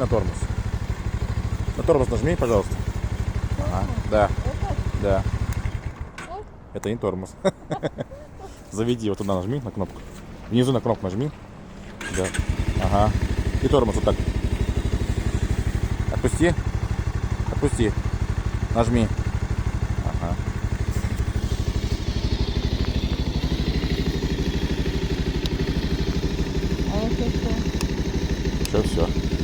на тормоз. На тормоз нажми, пожалуйста. Ага, да, Это? да. Ой. Это не тормоз. Заведи, вот туда нажми на кнопку. Внизу на кнопку нажми. Да. Ага. И тормоз вот так. Отпусти. Отпусти. Нажми. Ага. А это что? Все, все.